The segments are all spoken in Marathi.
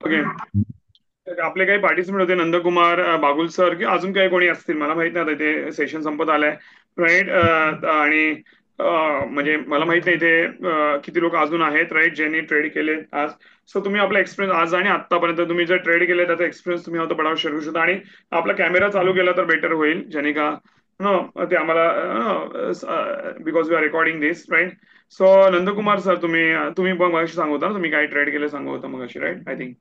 ओके. आपले काही पार्टिसिपेंट होते, नंदकुमार बागुल सर की अजून काही कोणी असतील मला माहित नाही, ते सेशन संपत आलंय. राईट. आणि म्हणजे मला माहित नाही इथे किती लोक अजून आहेत, राईट, ज्यांनी ट्रेड केले आज. सो तुम्ही आपला एक्सपिरियन्स आज आणि आतापर्यंत तुम्ही जर ट्रेड केले त्याचा एक्सपिरियन्स तुम्ही बडाव शेअर करू शकता. आणि आपला कॅमेरा चालू केला तर बेटर होईल, ज्याने का नो ते आम्हाला, because we are recording this, right. So Nandkumar sir, तुम्ही तुम्ही मग मगाशी सांगू होता ना, तुम्ही काय ट्रेड केले सांगू होता मगाशी, राईट, आय थिंक.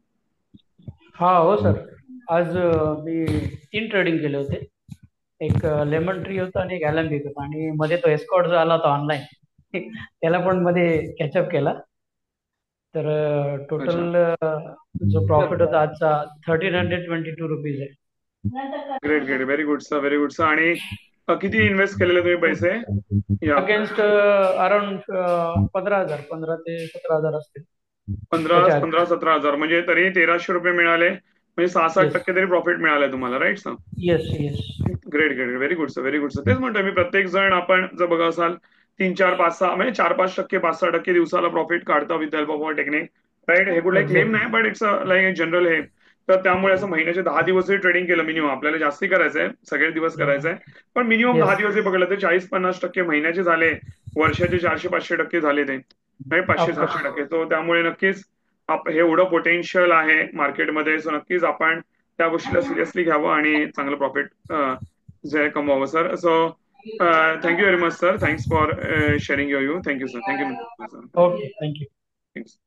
हा हो सर. आज मी 3 ट्रेडिंग केले होते. एक लेमन ट्री होता आणि एक अॅलम्बिक होता आणि मध्ये तो एस्कॉर्ट जो आला होता ऑनलाईन त्याला पण मध्ये कॅचअप केला. तर अच्छा. टोटल जो प्रॉफिट होता आजचा 1322 रुपीज आहे. Great great, very good sir, very good sir. आणि किती इन्व्हेस्ट केलेले तुम्ही पैसे? या अगेन्स्ट अराउंड 15,000, 15 ते 17,000 असतील 15 त्याच्या आत. 15-17 हजार, म्हणजे तरी 1,300 रुपये मिळाले, म्हणजे 6-7 येस, टक्के तरी प्रॉफिट मिळालंय तुम्हाला, right sir? Yes, yes. Great great, very good sir, very good sir. तेच म्हणतोय मी, प्रत्येक जण आपण जर बघा असाल 3-4-5-6 म्हणजे 4-5 टक्के 5-6 टक्के दिवसाला प्रॉफिट काढता with help of technique, right. हे कुठलाही क्लेम नाही, exactly. But it's like general हे. तर त्यामुळे असं महिन्याचे 10 दिवस ट्रेडिंग केलं मिनिमम, आपल्याला जास्ती करायचंय, सगळे दिवस करायचंय, पण मिनिमम दहा येस. दिवस पकडलं तर 40-50 टक्के महिन्याचे झाले, वर्षाचे 400-500 टक्के झाले ते, नाही, ऑफकोर्स. 500-700 टक्के. तो त्यामुळे नक्कीच हे एवढं पोटेन्शियल आहे मार्केटमध्ये, सो नक्कीच आपण त्या गोष्टीला सिरियसली घ्यावं आणि चांगलं प्रॉफिट जे कमवावं sir. So thank you very much sir, thanks for sharing your you. Thank you sir, thank you sir. Okay, thank you. Thanks.